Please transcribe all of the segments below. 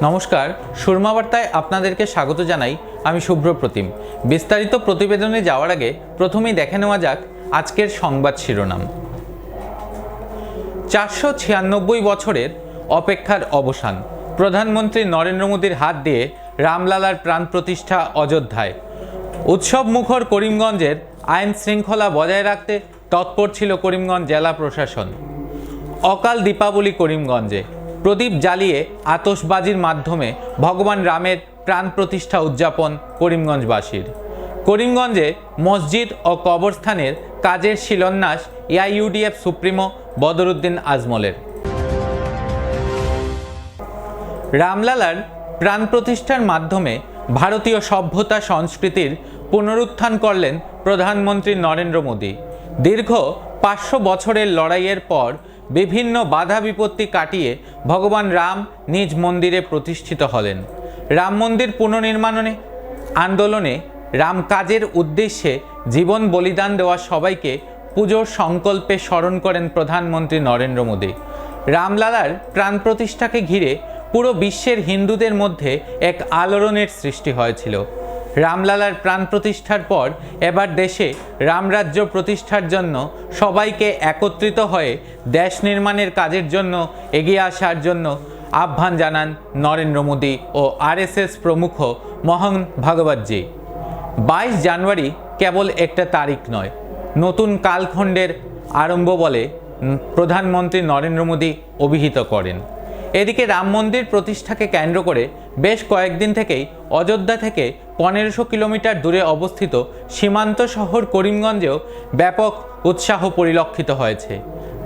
নমস্কার, সুরমা বার্তায় আপনাদেরকে স্বাগত জানাই। আমি শুভ্র প্রতিম। বিস্তারিত প্রতিবেদনে যাওয়ার আগে প্রথমেই দেখে নেওয়া যাক আজকের সংবাদ শিরোনাম। 496 বছরের অপেক্ষার অবসান। প্রধানমন্ত্রী নরেন্দ্র মোদীর হাত দিয়ে রামলালার প্রাণ প্রতিষ্ঠা অযোধ্যায়। উৎসব মুখর করিমগঞ্জের আইন শৃঙ্খলা বজায় রাখতে তৎপর ছিল করিমগঞ্জ জেলা প্রশাসন। অকাল দীপাবলি করিমগঞ্জে। প্রদীপ জ্বালিয়ে আতশবাজির মাধ্যমে ভগবান রামের প্রাণ প্রতিষ্ঠা উদযাপন করিমগঞ্জবাসীর। করিমগঞ্জে মসজিদ ও কবরস্থানের কাজের শিলান্যাস এআইইউডিএফ সুপ্রিমো বদরুদ্দিন আজমলের। রামলালার প্রাণ প্রতিষ্ঠার মাধ্যমে ভারতীয় সভ্যতা সংস্কৃতির পুনরুত্থান করলেন প্রধানমন্ত্রী নরেন্দ্র মোদী। দীর্ঘ 500 বছরের লড়াইয়ের পর বিভিন্ন বাধা বিপত্তি কাটিয়ে ভগবান রাম নিজ মন্দিরে প্রতিষ্ঠিত হলেন। রাম মন্দির পুনর্নির্মাণে আন্দোলনে রাম কাজের উদ্দেশ্যে জীবন বলিদান দেওয়া সবাইকে পুজোর সংকল্পে স্মরণ করেন প্রধানমন্ত্রী নরেন্দ্র মোদী। রামলালার প্রাণ প্রতিষ্ঠাকে ঘিরে পুরো বিশ্বের হিন্দুদের মধ্যে এক আলোড়নের সৃষ্টি হয়েছিল। রামলালার প্রাণ প্রতিষ্ঠার পর এবার দেশে রামরাজ্য প্রতিষ্ঠার জন্য সবাইকে একত্রিত হয়ে দেশ নির্মাণের কাজের জন্য এগিয়ে আসার জন্য আহ্বান জানান নরেন্দ্র মোদী ও আরএসএস প্রমুখ মোহন ভাগবতজি। 22 জানুয়ারি কেবল একটা তারিখ নয়, নতুন কালখণ্ডের আরম্ভ বলে প্রধানমন্ত্রী নরেন্দ্র মোদী অভিহিত করেন। এদিকে রাম মন্দির প্রতিষ্ঠাকে কেন্দ্র করে বেশ কয়েকদিন থেকেই অযোধ্যা থেকে 1500 কিলোমিটার দূরে অবস্থিত সীমান্ত শহর করিমগঞ্জেও ব্যাপক উৎসাহ পরিলক্ষিত হয়েছে।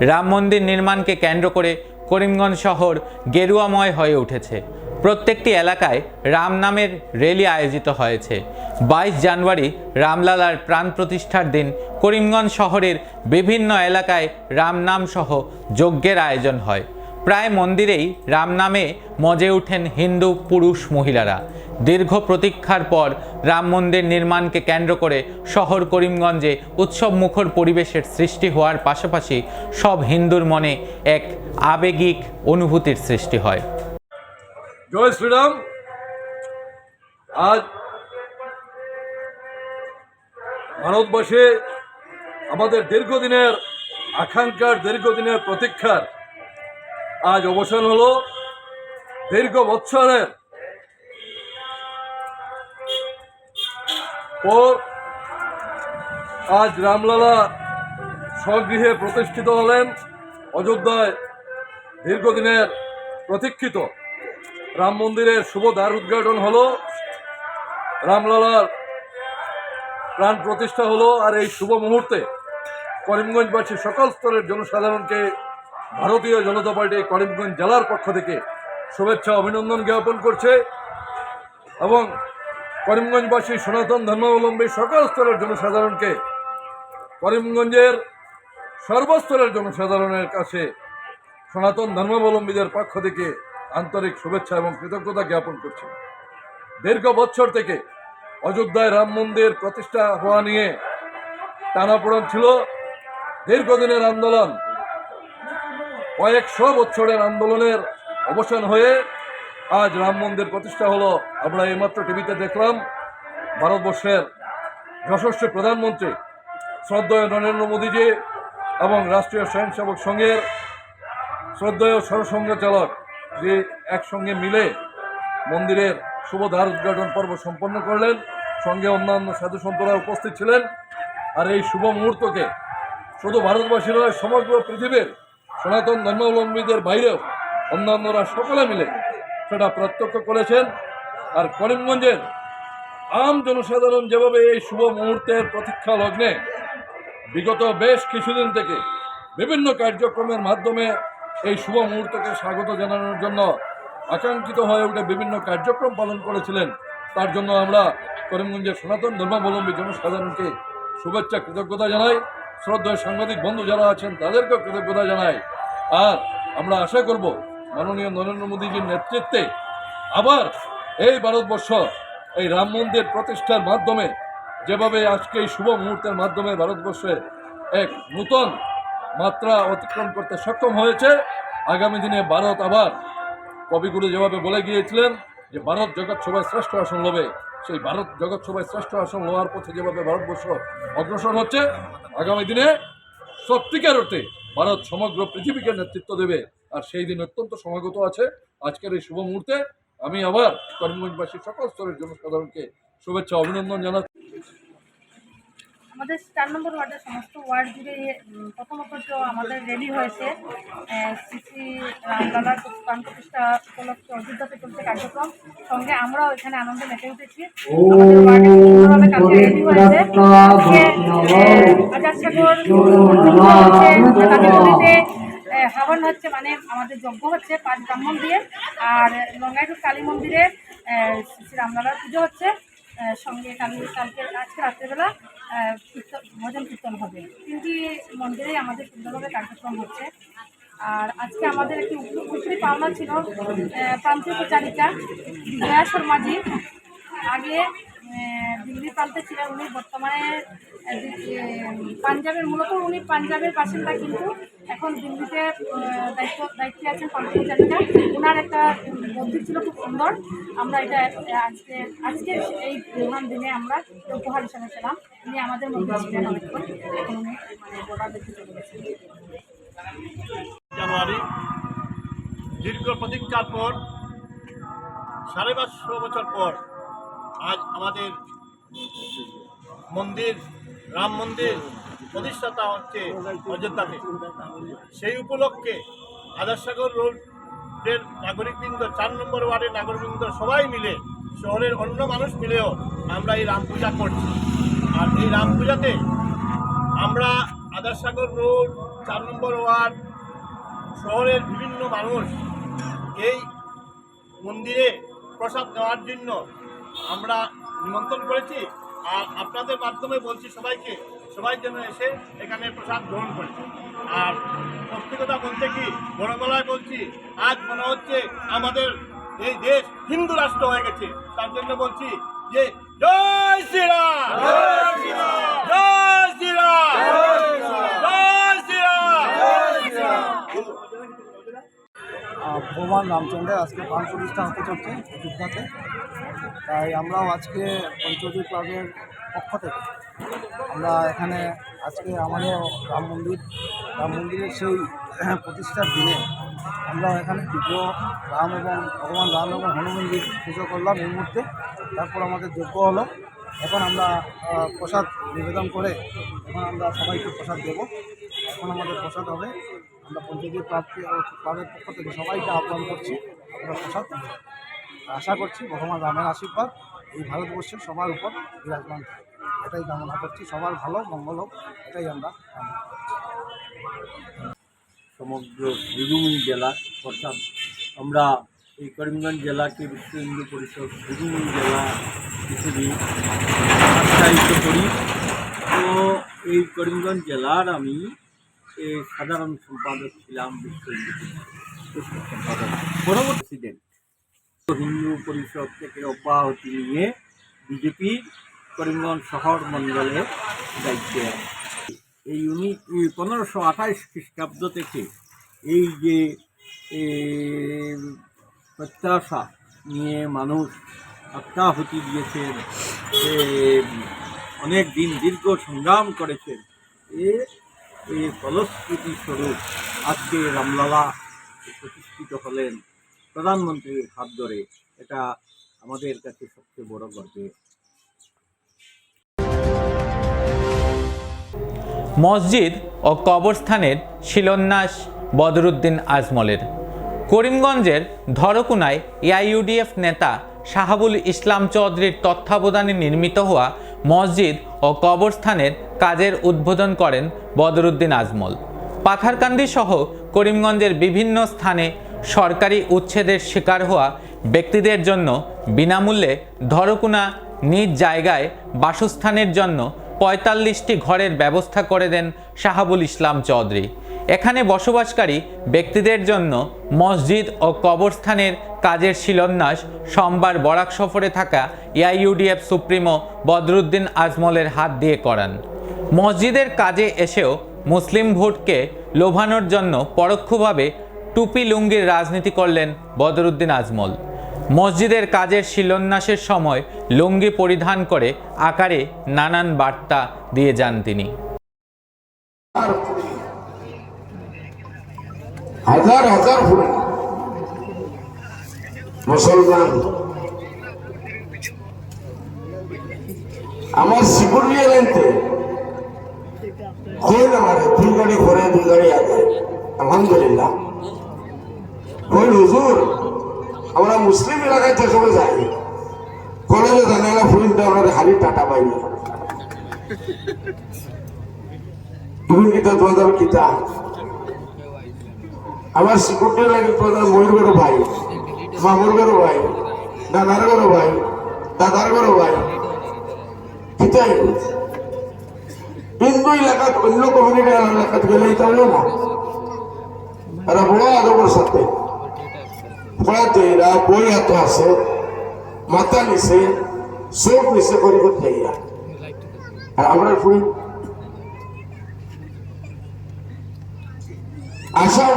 রাম মন্দির নির্মাণকে কেন্দ্র করে করিমগঞ্জ শহর গেরুয়াময় হয়ে উঠেছে। প্রত্যেকটি এলাকায় রাম নামের র্যালি আয়োজিত হয়েছে। 22 জানুয়ারি রামলালার প্রাণ প্রতিষ্ঠার দিন করিমগঞ্জ শহরের বিভিন্ন এলাকায় রাম নাম সহ যজ্ঞের আয়োজন হয়। প্রায় মন্দিরেই রাম নামে মজে ওঠেন হিন্দু পুরুষ মহিলারা। দীর্ঘ প্রতীক্ষার পর রাম মন্দির নির্মাণকে কেন্দ্র করে শহর করিমগঞ্জে উৎসব মুখর পরিবেশের সৃষ্টি হওয়ার পাশাপাশি সব হিন্দুর মনে এক আবেগিক অনুভূতির সৃষ্টি হয়। জয় শ্রীরাম। আজ ভারতবর্ষে আমাদের দীর্ঘদিনের আকাঙ্ক্ষার, দীর্ঘদিনের প্রতীক্ষার আজ অবসান হলো। দীর্ঘ বৎসরের পর আজ রামলালা স্বগৃহে প্রতিষ্ঠিত হলেন। অযোধ্যায় দীর্ঘদিনের প্রতীক্ষিত রাম মন্দিরের শুভ দ্বার উদ্ঘাটন হলো, রামলালার প্রাণ প্রতিষ্ঠা হলো। আর এই শুভ মুহূর্তে করিমগঞ্জবাসী সকল স্তরের জনসাধারণকে ভারতীয় জনতা পার্টি করিমগঞ্জ জেলার পক্ষ থেকে শুভেচ্ছা অভিনন্দন জ্ঞাপন করছে এবং করিমগঞ্জবাসী সনাতন ধর্মাবলম্বী সকল স্তরের জনসাধারণকে করিমগঞ্জের সর্বস্তরের জনসাধারণের কাছে সনাতন ধর্মাবলম্বীদের পক্ষ থেকে আন্তরিক শুভেচ্ছা এবং কৃতজ্ঞতা জ্ঞাপন করছে। দীর্ঘ বছর থেকে অযোধ্যায় রাম মন্দির প্রতিষ্ঠা হওয়া নিয়ে টানাপোড়েন ছিল। দীর্ঘদিনের আন্দোলন, কয়েকশো বছরের আন্দোলনের অবসান হয়ে আজ রাম মন্দির প্রতিষ্ঠা হলো। আমরা এইমাত্র টিভিতে দেখলাম ভারতবর্ষের যশস্বী প্রধানমন্ত্রী শ্রদ্ধেয় নরেন্দ্র মোদীজি এবং রাষ্ট্রীয় স্বয়ংসেবক সংঘের শ্রদ্ধেয় সরসংঘ চালক যে একসঙ্গে মিলে মন্দিরের শুভ দ্বার উদ্ঘাটন পর্ব সম্পন্ন করলেন। সঙ্গে অন্যান্য সাধু সন্তরা উপস্থিত ছিলেন। আর এই শুভ মুহূর্তকে শুধু ভারতবাসী নয়, সমগ্র পৃথিবীর সনাতন ধর্মাবলম্বীদের বাইরেও অন্যান্যরা সকলে মিলে সেটা প্রত্যক্ষ করেছেন। আর করিমগঞ্জের আম জনসাধারণ যেভাবে এই শুভ মুহূর্তের প্রতীক্ষা লগ্নে বিগত বেশ কিছুদিন থেকে বিভিন্ন কার্যক্রমের মাধ্যমে এই শুভ মুহূর্তকে স্বাগত জানানোর জন্য আকাঙ্ক্ষিত হয়ে উঠে বিভিন্ন কার্যক্রম পালন করেছিলেন, তার জন্য আমরা করিমগঞ্জের সনাতন ধর্মাবলম্বী জনসাধারণকে শুভেচ্ছা কৃতজ্ঞতা জানাই। শ্রদ্ধেয় সাংবাদিক বন্ধু যারা আছেন তাদেরকেও কৃতজ্ঞতা জানাই। আর আমরা আশা করব মাননীয় নরেন্দ্র মোদীজির নেতৃত্বে আবার এই ভারতবর্ষ এই রাম মন্দির প্রতিষ্ঠার মাধ্যমে যেভাবে আজকে এই শুভ মুহূর্তের মাধ্যমে ভারতবর্ষে এক নূতন মাত্রা অতিক্রম করতে সক্ষম হয়েছে, আগামী দিনে ভারত আবার কবিগুরু যেভাবে বলে গিয়েছিলেন যে ভারত জগৎ সভায় শ্রেষ্ঠ আসন লবে, সেই ভারত জগৎ সভায় শ্রেষ্ঠ আসন লওয়ার পথে যেভাবে ভারতবর্ষ অগ্রসর হচ্ছে, আগামী দিনে সত্যিকার অর্থে ভারত সমগ্র পৃথিবীকে নেতৃত্ব দেবে। আর সেই দিন অত্যন্ত সমাগত আছে। আজকের এই শুভ মুহূর্তে আমি আবার করিমগঞ্জবাসীর সকল স্তরের জনসাধারণকে শুভেচ্ছা অভিনন্দন জানাচ্ছি। আমাদের 4 নম্বর ওয়ার্ডের সমস্ত ওয়ার্ড জুড়ে প্রথমত তো আমাদের রেডি হয়েছে শ্রী রামলালার প্রাণ প্রতিষ্ঠা উপলক্ষে অযোধ্যাতে চলছে কার্যক্রম, সঙ্গে আমরাও এখানে আনন্দে মেতে উঠেছি। আমাদের ওয়ার্ডে সুন্দরভাবে কাজে রেডি হয়েছে। আজকে আজাদসাগর কালীমন্দিরে হাবন হচ্ছে, মানে আমাদের যজ্ঞ হচ্ছে 5 ব্রাহ্মণ দিয়ে, আর লঙ্গাইটুর কালী মন্দিরে শ্রী রামলালার পুজো হচ্ছে। সঙ্গে কালকে আজকে রাত্রেবেলা ভজন কীর্তন হবে। 3টি মন্দিরেই আমাদের সুন্দরভাবে কার্যক্রম হচ্ছে। আর আজকে আমাদের একটি উপরি পাওনা ছিল প্রান্তীয় প্রচারিকা বিজয়া শর্মাজি। আগে দিল্লির প্রান্তে ছিলেন উনি, বর্তমানে পাঞ্জাবের, মূলত উনি পাঞ্জাবের বাসিন্দা, কিন্তু এখন দিল্লিতে দায়িত্বে আছেন প্রান্তীয় প্রচারিকা। ওনার একটা মন্দির ছিল খুব সুন্দর। আমরা এটা আজকে এই মহান দিনে আমরা উপহার হিসাবে পেলাম। উনি আমাদের মধ্যে ছিলেন অনেকক্ষণ, এখন উনি গোড়ার দিকে চলে গেছেন। জানুয়ারি দীর্ঘ প্রতীক্ষার পর 550 বছর পর আজ আমাদের মন্দির, রাম মন্দির প্রতিষ্ঠাতা হচ্ছে অযোধ্যাতে। সেই উপলক্ষে আজাদসাগর রোডের নাগরিকবৃন্দ, 4 নম্বর ওয়ার্ডের নাগরিকবৃন্দ সবাই মিলে, শহরের অন্য মানুষ মিলেও আমরা এই রাম পূজা করছি। আর এই রাম পূজাতে আমরা আজাদসাগর রোড, 4 নম্বর ওয়ার্ড, শহরের বিভিন্ন মানুষ এই মন্দিরে প্রসাদ নেওয়ার জন্য আমরা নিমন্ত্রণ করেছি। আর আপনাদের মাধ্যমে বলছি সবাইকে, সবাই যেন এসে এখানে প্রসাদ গ্রহণ করে। আর সত্যি কথা বলতে কি, বড় গলায় বলছি, আজ মনে হচ্ছে আমাদের এই দেশ হিন্দু রাষ্ট্র হয়ে গেছে। তার জন্য বলছি যে জয় শ্রীরাম, জয় শ্রীরাম, জয় শ্রীরাম, জয় শ্রীরাম। ভগবান রামচন্দ্রের আজকে প্রাণ প্রতিষ্ঠা হতে চলছে অযোধ্যাতে। তাই আমরাও আজকে পঞ্চজ্যোতি ক্লাবের পক্ষ থেকে আমরা এখানে আজকে আমাদের রাম মন্দিরের সেই প্রতিষ্ঠার দিনে আমরা এখানে পুজো রাম এবং ভগবান রাম এবং হনুমানজির পুজো করলাম এই মুহূর্তে। তারপর আমাদের যজ্ঞ হলো। এখন আমরা প্রসাদ নিবেদন করে এখন আমরা সবাইকে প্রসাদ দেবো। এখন আমাদের প্রসাদ হবে। আমরা পঞ্চজ্যোতি ক্লাবের পক্ষ থেকে সবাইকে আহ্বান করছি, আমরা প্রসাদ নেব। আশা করছি ভগবান রামের আশীর্বাদ এই ভারতবর্ষের সবার উপর বিরাজমান থাকে, এটাই কামনা করছি। সবার ভালো মঙ্গল হোক, এটাই আমরা কামনা করছি। সমগ্র বীরভূম জেলা, অর্থাৎ আমরা এই করিমগঞ্জ জেলাকে বিশ্ব হিন্দু পরিষদ বীরভূম জেলা হিসেবে আখ্যায়িত করি। তো এই করিমগঞ্জ জেলার আমি সাধারণ সম্পাদক ছিলাম, বিশ্ব হিন্দু পরিষদ সম্পাদক, পরবর্তী প্রেসিডেন্ট। হিন্দু পরিষদ থেকে অব্যাহতি নিয়ে বিজেপি করিমগঞ্জ শহর মণ্ডলের দায়িত্বে আছে। এই 1528 খ্রিস্টাব্দ থেকে এই যে প্রত্যাশা নিয়ে মানুষ আত্মাহুতি দিয়েছেন, অনেক দিন দীর্ঘ সংগ্রাম করেছেন, এই ফলশ্রুতি স্বরূপ আজকে রামলালা প্রতিষ্ঠিত হলেন প্রধানমন্ত্রীর হাত ধরে। এটা আমাদের কাছে সবচেয়ে বড় গর্বের। মসজিদ ও কবরস্থানের শিলান্যাস বদরুদ্দিন আজমলের। করিমগঞ্জের ধরকুনায় এআইইউডিএফ নেতা শাহাবুল ইসলাম চৌধুরীর তত্ত্বাবধানে নির্মিত হওয়া মসজিদ ও কবরস্থানের কাজের উদ্বোধন করেন বদরুদ্দিন আজমল। পাথারকান্দি সহ করিমগঞ্জের বিভিন্ন স্থানে সরকারি উচ্ছেদের শিকার হওয়া ব্যক্তিদের জন্য বিনামূল্যে ধরকুনা নিজ জায়গায় বাসস্থানের জন্য 45টি ঘরের ব্যবস্থা করে দেন শাহাবুল ইসলাম চৌধুরী। এখানে বসবাসকারী ব্যক্তিদের জন্য মসজিদ ও কবরস্থানের কাজের শিলান্যাস সোমবার বরাক সফরে থাকা এআইইউডিএফ সুপ্রিমো বদরুদ্দিন আজমলের হাত দিয়ে করান। মসজিদের কাজে এসেও মুসলিম ভোটকে লোভানোর জন্য পরোক্ষভাবে টুপি লুঙ্গির রাজনীতি করলেন বদরুদ্দিন আজমল। মসজিদের কাজের শিলান্যাসের সময় লুঙ্গি পরিধান করে আকারে নানান বার্তা দিয়ে যান তিনি। হাজার হাজার মুসলমান আমার শিকুর নিয়ে লেনতে কইল আমারে 2 গাড়ি ঘরে 2 গাড়ি আগে আলহামদুলিল্লাহ। কইল হুজুর আমরা মুসলিম এলাকায় যে সবাই যাই কলেজে জানালা ফুলতে আমরা খালি টাটা পাইনি তুমি কিতা তোমাদের কিতা আমার সিকিউরিটি লাগে তোমাদের ময়ূর ভাই, মামুর গরু ভাই, নানার গরু ভাই, দাদার গরু ভাই, কিতাই হিন্দু এলাকাত অন্য কমিউনিটি এলাকাত গেলে এটা হলো না। এরা বড় আদবের সাথে পড়াতে এরা বই হাতে আছে, মাথা নিচে চোখ নিচে করে করতে আর আমরা ফুল আশা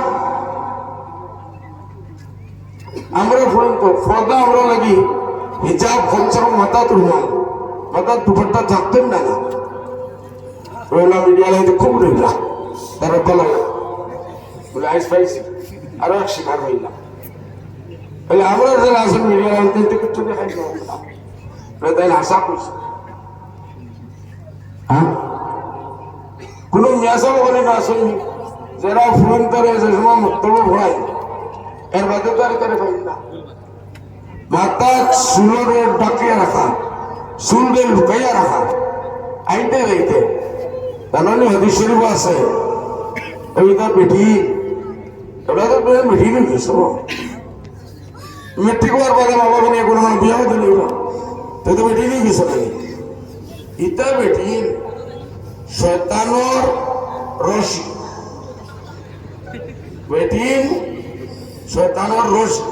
আমরা ফর্দা আমরা লাগি হিজাব খরচা মাথা তুললাম, মাথা দুপাট্টা থাকতেন না রইলা মিডিয়া লাইতে খুব রইলা তারা বলা বলে আইস পাইছি আরো এক শিকার হইলাম। বলে আমরা যারা আসেন মিডিয়া লাইতে কিছু দেখাই তাই আশা করছি হ্যাঁ কোনো মেয়াসাও বলে না আসেনি যারা ফোন করে যে সময় বক্তব্য ভয় এর বাদে তো আর করে পাই না। মাথা চুলের ডাকিয়ে রাখা, চুলদের লুকাইয়া রাখা আইতে যাইতে জানি হাদিস শরীফ আছে ওইটা বেটি ওটা তো বেটি নেই মেট্রিক হওয়ার পরে বাবা নিয়ে কোনো মানে বিয়ে হতে নেই তুই তো বেটি নেই গেছে ইটা বেটি শয়তানোর রশি বেটিন শয়তানোর রশি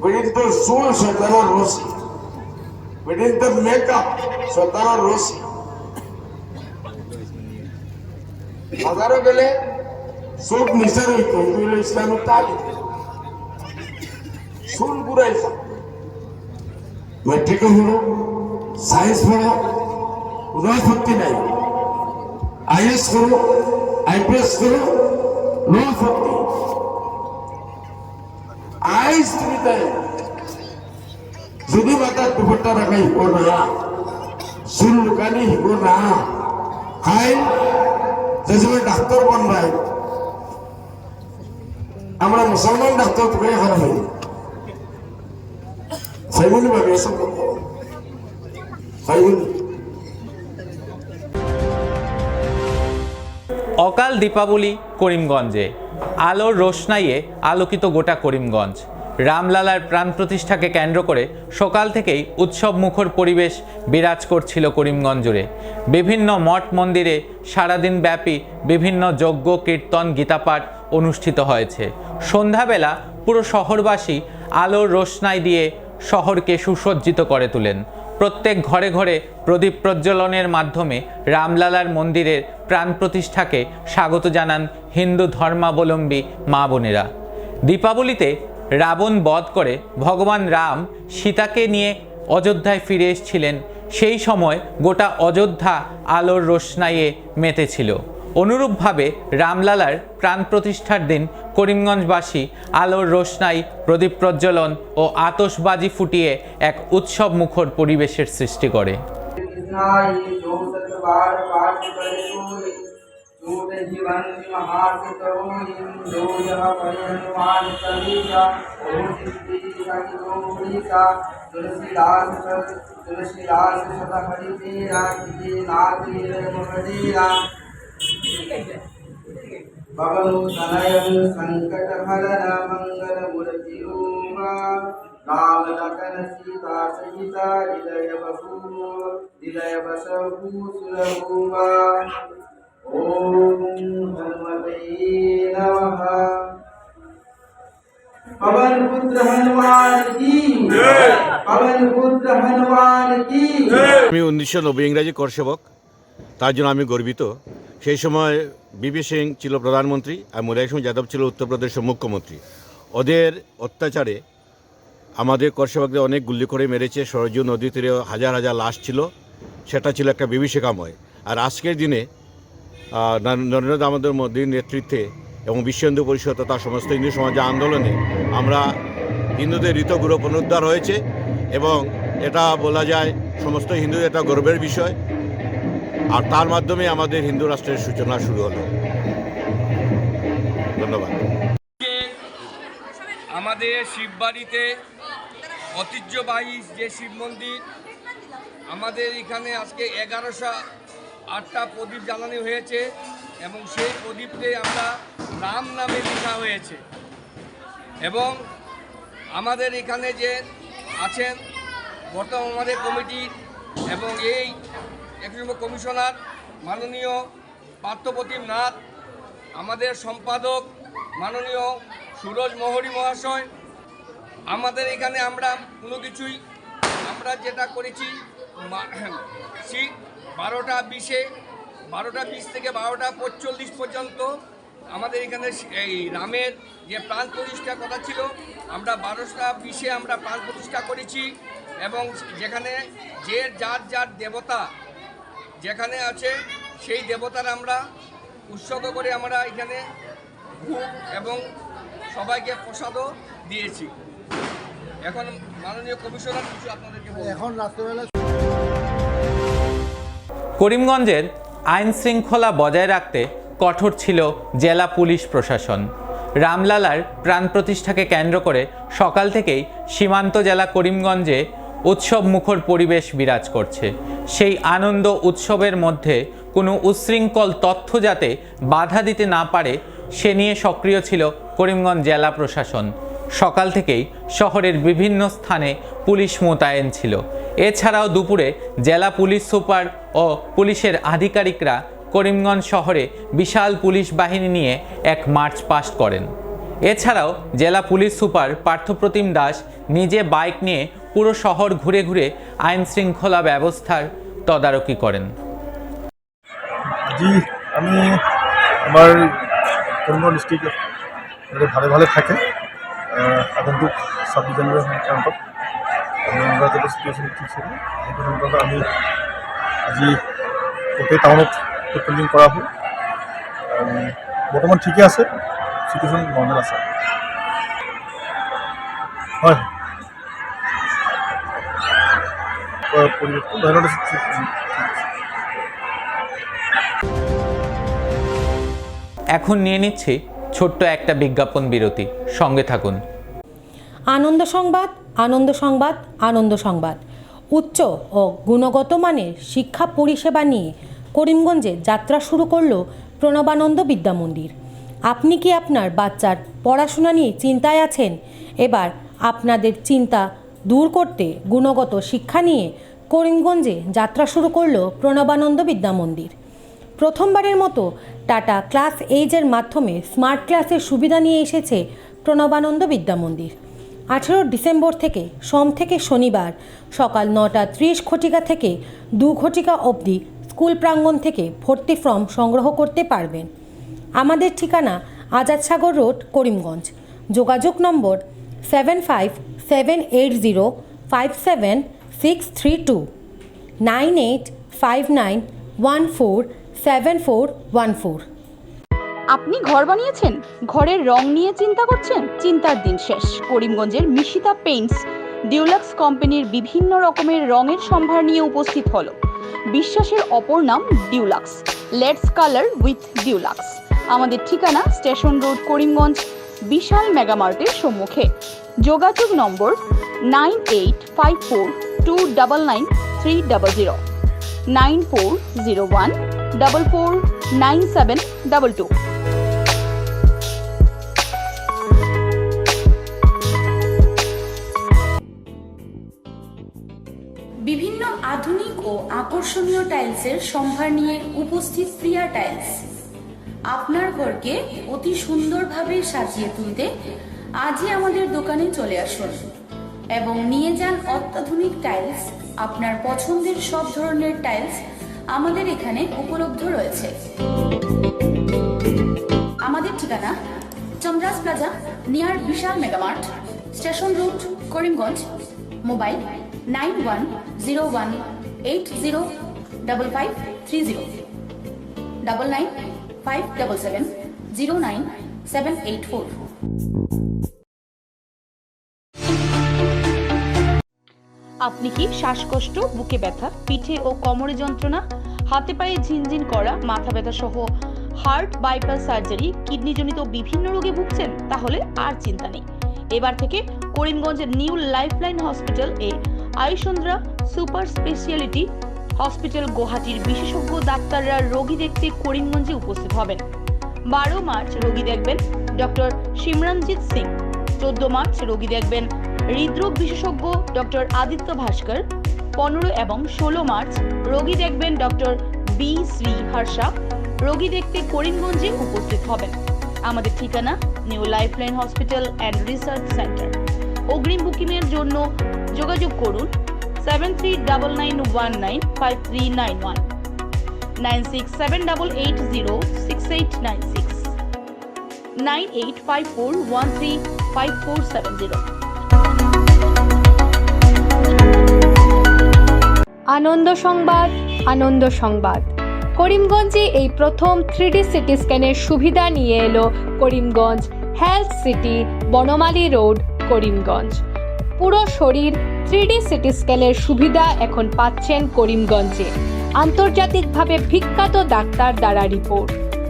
বেটিন তো চুল শয়তানোর রশি বেটিন তো মেকআপ শয়তানোর রশি বাজারও গেলে চোখ নিচার হইতো ইসলামের তালিম চুল বুড়াইছা মেট্রিক হলো সায়েন্স পড়ো কোনো আপত্তি নাই, আইএস করো আইপিএস করো নো আপত্তি। আইস তুমি তাই যদি মাথার দুপাট্টা রাখা হিব না, চুল লুকানি হিব না, হাই যে সময় ডাক্তার বনবাই আমরা মুসলমান ডাক্তার তোকে খারাপ হই ফাইবনি ভাবে এসব ফাইবনি। অকাল দীপাবলি করিমগঞ্জে, আলোর রোশনাইয়ে আলোকিত গোটা করিমগঞ্জ। রামলালার প্রাণ প্রতিষ্ঠাকে কেন্দ্র করে সকাল থেকেই উৎসব মুখর পরিবেশ বিরাজ করছিল করিমগঞ্জ জুড়ে। বিভিন্ন মঠ মন্দিরে সারাদিন ব্যাপী বিভিন্ন যজ্ঞ কীর্তন গীতাপাঠ অনুষ্ঠিত হয়েছে। সন্ধ্যাবেলা পুরো শহরবাসী আলোর রোশনাই দিয়ে শহরকে সুসজ্জিত করে তোলেন। প্রত্যেক ঘরে ঘরে প্রদীপ প্রজ্বলনের মাধ্যমে রামলালার মন্দিরের প্রাণ প্রতিষ্ঠাকে স্বাগত জানান হিন্দু ধর্মাবলম্বী মা বোনেরা। দীপাবলিতে রাবণ বধ করে ভগবান রাম সীতাকে নিয়ে অযোধ্যায় ফিরে এসেছিলেন। সেই সময় গোটা অযোধ্যা আলোর রোশনাইয়ে মেতেছিল। অনুরূপভাবে রামলালার প্রাণ প্রতিষ্ঠার দিন করিমগঞ্জবাসী আলোর রোশনাই, প্রদীপ প্রজ্বলন ও আতশবাজি ফুটিয়ে এক উৎসব মুখর পরিবেশের সৃষ্টি করে। पवन तनयं संकट हरण मंगल मूर्ति रूपा राम लखन सीता सहिता हृदय बसु सुरभूपा ओम हनुमते नमः। पवन पुत्र हनुमान की जय, पवन पुत्र हनुमान की जय। আমি 1990 ইংরাজি কর সেবক, তার জন্য আমি গর্বিত। সেই সময় বিপি সিং ছিল প্রধানমন্ত্রী আর মুলায়ম সিং যাদব ছিল উত্তরপ্রদেশের মুখ্যমন্ত্রী। ওদের অত্যাচারে আমাদের কর্ষকদের অনেক গুলি করে মেরেছে। সরজু নদী তীরে হাজার হাজার লাশ ছিল, সেটা ছিল একটা বিভীষিকাময়। আর আজকের দিনে নরেন্দ্র দামোদর মোদীর নেতৃত্বে এবং বিশ্ব হিন্দু পরিষদ তথা সমস্ত হিন্দু সমাজ আন্দোলনে আমরা হিন্দুদের ঋতগুরু পুনরুদ্ধার হয়েছে এবং এটা বলা যায় সমস্ত হিন্দুদের একটা গর্বের বিষয়। আর তার মাধ্যমে আমাদের হিন্দু রাষ্ট্রের সূচনা শুরু হলো। ধন্যবাদ। আমাদের শিববাড়িতে ঐতিহ্যবাহী যে শিব মন্দির, আমাদের এখানে আজকে 1108টা প্রদীপ জ্বালানো হয়েছে এবং সেই প্রদীপে আমরা রাম নামে লেখা হয়েছে। এবং আমাদের এখানে যে আছেন বর্তমান আমাদের কমিটির এবং এই এক্সিকিউটিভ কমিশনার মাননীয় পার্থপ্রতিম নাথ, আমাদের সম্পাদক মাননীয় সুরজ মোহরি মহাশয়, আমাদের এখানে আমরা কোনো কিছুই আমরা যেটা করেছি ঠিক 12টা 20 থেকে 12টা 45 পর্যন্ত আমাদের এখানে এই রামের যে প্রাণ প্রতিষ্ঠার কথা ছিল, আমরা 12টা 20 আমরা প্রাণ প্রতিষ্ঠা করেছি। এবং যেখানে যে যার দেবতা যেখানে আছে সেই দেবতার আমরা উৎসর্গ করে আমরা এখানে ভোগ এবং সবাইকে প্রসাদও দিয়েছি। এখন মাননীয় কমিশনার কিছু আপনাদেরকে এখন রাত্রেবেলা করিমগঞ্জের আইন শৃঙ্খলা বজায় রাখতে কঠোর ছিল জেলা পুলিশ প্রশাসন। রামলালার প্রাণ প্রতিষ্ঠাকে কেন্দ্র করে সকাল থেকেই সীমান্ত জেলা করিমগঞ্জে উৎসব মুখর পরিবেশ বিরাজ করছে। সেই আনন্দ উৎসবের মধ্যে কোনো উচ্ছৃঙ্খল তথ্য যাতে বাধা দিতে না পারে সে নিয়ে সক্রিয় ছিল করিমগঞ্জ জেলা প্রশাসন। সকাল থেকেই শহরের বিভিন্ন স্থানে পুলিশ মোতায়েন ছিল। এছাড়াও দুপুরে জেলা পুলিশ সুপার ও পুলিশের আধিকারিকরা করিমগঞ্জ শহরে বিশাল পুলিশ বাহিনী নিয়ে এক মার্চ পাস্ট করেন। এছাড়াও জেলা পুলিশ সুপার পার্থপ্রতিম দাস নিজে বাইক নিয়ে পুরো শহর ঘুরে ঘুরে আইন শৃঙ্খলা ব্যবস্থার তদারকি করেন। জি, আমি আমার করিমগঞ্জ ডিস্ট্রিক্টে ভালো ভালো থাকে আগন্তুক সাব ডিভিজনের ক্যাম্পত আমরা যেটা সিচুৱেশ্যন ঠিক ছিল সেইটো সন্দৰ্ভত আমি আজি গোটেই টাউনত পেট্ৰলিং কৰা হ'ল। বৰ্তমান ঠিকে আছে, চিটুৱেশ্যন নৰ্মেল আছে। হয়, পৰিৱেশটো বাহিৰত আছে। এখন নিয়ে নিচ্ছি ছোট্ট একটা বিজ্ঞাপন বিরতি, সঙ্গে থাকুন। আনন্দ সংবাদ, আনন্দ সংবাদ, আনন্দ সংবাদ। উচ্চ ও গুণগত মানের শিক্ষা পরিষেবা নিয়ে করিমগঞ্জে যাত্রা শুরু করলো প্রণবানন্দ বিদ্যা মন্দির। আপনি কি আপনার বাচ্চার পড়াশোনা নিয়ে চিন্তায় আছেন? এবার আপনাদের চিন্তা দূর করতে গুণগত শিক্ষা নিয়ে করিমগঞ্জে যাত্রা শুরু করলো প্রণবানন্দ বিদ্যা মন্দির। প্রথমবারের মতো টাটা ক্লাস এইজের মাধ্যমে স্মার্ট ক্লাসের সুবিধা নিয়ে এসেছে প্রণবানন্দ বিদ্যা মন্দির। 18 ডিসেম্বর থেকে সোম থেকে শনিবার সকাল 9টা 30 ঘটিকা থেকে 2 ঘটিকা অবধি স্কুল প্রাঙ্গণ থেকে ভর্তি ফর্ম সংগ্রহ করতে পারবেন। আমাদের ঠিকানা আজাদ সাগর রোড, করিমগঞ্জ। যোগাযোগ নম্বর 7570576632 9859147414। আপনি ঘর বানিয়েছেন, ঘরের রং নিয়ে চিন্তা করছেন? চিন্তার দিন শেষ। করিমগঞ্জের মিশিতা পেইন্টস ডিউলাক্স কোম্পানির বিভিন্ন রকমের রঙের সম্ভার নিয়ে উপস্থিত হলো। বিশ্বাসের অপর নাম deluxe. Let's colour with deluxe. আমাদের ঠিকানা স্টেশন রোড, করিমগঞ্জ, বিশাল মেগামার্টের সম্মুখে। যোগাযোগ নম্বর 9854299300 9401449722। বিভিন্ন আধুনিক ও আকর্ষণীয় টাইলসের সম্ভার নিয়ে উপস্থিত প্রিয়া টাইলস। আপনার ঘরকে অতি সুন্দরভাবে সাজিয়ে তুলতে আজই আমাদের দোকানে চলে আসুন এবং নিয়ে যান অত্যাধুনিক টাইলস। আপনার পছন্দের সব ধরনের টাইলস আমাদের এখানে উপলব্ধ রয়েছে। আমাদের ঠিকানা Chandras plaza near Vishal Megamart, station road, Karimganj. Mobile 9101805530 9957709784। আপনি কি শ্বাসকষ্ট, বুকে ব্যথা, পিঠে ও কোমরে যন্ত্রণা, হাতে পায়ে ঝিনঝিন করা, মাথা ব্যথা সহ হার্ট বাইপাস সার্জারি, কিডনিজনিত বিভিন্ন রোগে ভুগছেন? তাহলে আর চিন্তা নেই। এবার থেকে করিমগঞ্জের নিউ লাইফলাইন হসপিটাল এ আয়ুষন্দ্রা সুপার স্পেশালিটি হসপিটাল গুয়াহাটির বিশেষজ্ঞ ডাক্তাররা রোগী দেখতে করিমগঞ্জে উপস্থিত হবেন। 12 মার্চ রোগী দেখবেন ডক্টর সিমরনজিৎ সিং। 14 মার্চ রোগী দেখবেন হৃদরোগ বিশেষজ্ঞ ডক্টর আদিত্য ভাস্কর। 15 এবং 16 মার্চ রোগী দেখবেন ডক্টর বি শ্রী হর্ষা। রোগী দেখতে করিমগঞ্জে উপস্থিত হবেন। আমাদের ঠিকানা new lifeline hospital and research centre. অগ্রিম বুকিংয়ের জন্য যোগাযোগ করুন 7399195391 9678806896 9854135470। আনন্দ সংবাদ, আনন্দ সংবাদ। করিমগঞ্জে এই প্রথম 3D সিটি স্ক্যানের সুবিধা নিয়ে এলো Karimganj health city, Banamali road, Karimganj. পুরো শরীর 3D সিটি স্ক্যানের সুবিধা এখন পাচ্ছেন করিমগঞ্জে। আন্তর্জাতিকভাবে বিখ্যাত ডাক্তার দ্বারা রিপোর্ট।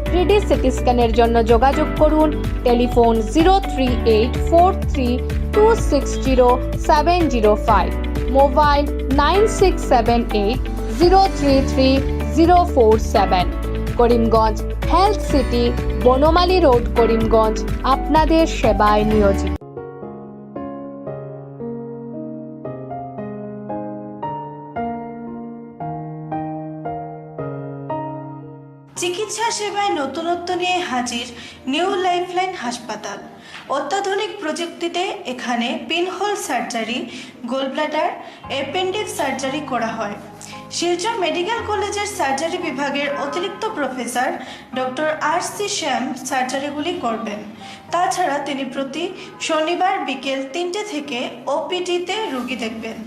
3D সিটি স্ক্যানের জন্য যোগাযোগ করুন telephone 03843260705, mobile 9678033047। Karimganj health city, Banamali road, Karimganj আপনাদের সেবায় নিয়োজিত। চিকিৎসা সেবায় নতুনত্ব নিয়ে হাজির নিউ লাইফলাইন হাসপাতাল। অত্যাধুনিক প্রযুক্তিতে এখানে pinhole surgery, gallbladder, appendix surgery করা হয়। শিলচর মেডিকেল কলেজের সার্জারি বিভাগের অতিরিক্ত প্রফেসর ডক্টর RC শ্যাম সার্জারিগুলি করবেন। তাছাড়া তিনি প্রতি শনিবার বিকেল 3টে থেকে OPD-তে রোগী দেখবেন।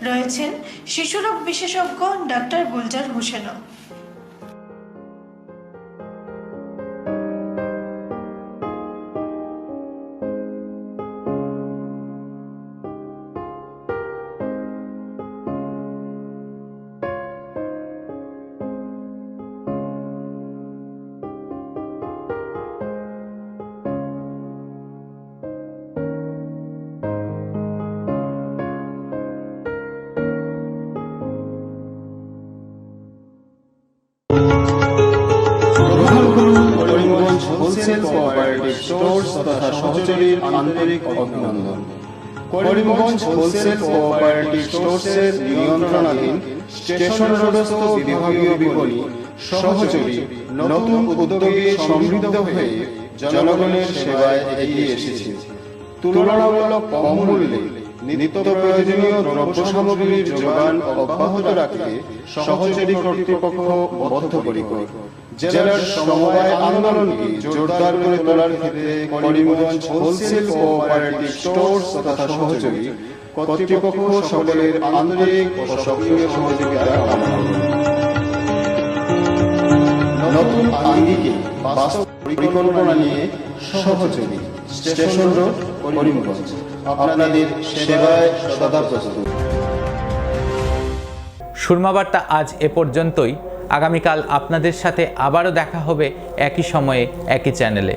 রয়েছেন শিশুরোগ বিশেষজ্ঞ ডক্টর গুলজার হোসেনও। হোলসেল কোঅপারেটিভ স্টোর্স তথা সহযোগীর আন্তরিক অভিনন্দন। করিমগঞ্জ হোলসেল কোঅপারেটিভ স্টোর্সের নিয়ন্ত্রণাধীন স্টেশন রোডস্থ বিভাগীয় বিপণী সহযোগী নতুন উদ্যোগে সমৃদ্ধ হয়ে জনগণের সেবায় এগিয়ে এসেছে। তুলনামূলক কম মূল্যে নিত্য প্রয়োজনীয় দ্রব্য সামগ্রীর যোগান অব্যাহত রাখতে সহযোগী কর্তৃপক্ষ বদ্ধপরিকর। জেলার সমবায় আন্দোলনকে জোরদার করে তোলার ক্ষেত্রে করিমগঞ্জ হোলসেল কোঅপারেটিভ স্টোর্স তথা সহযোগী কর্তৃপক্ষ সকলের আন্তরিক ও সক্রিয় সহযোগিতা কামনা করে। নতুন আঙ্গিকে বাস্তব পরিকল্পনা নিয়ে সহযোগী স্টেশন রোড, করিমগঞ্জ আপনাদের সেবায় সদা প্রস্তুত। সুরমা বার্তা আজ এ পর্যন্তই। আগামীকাল আপনাদের সাথে আবারও দেখা হবে একই সময়ে একই চ্যানেলে।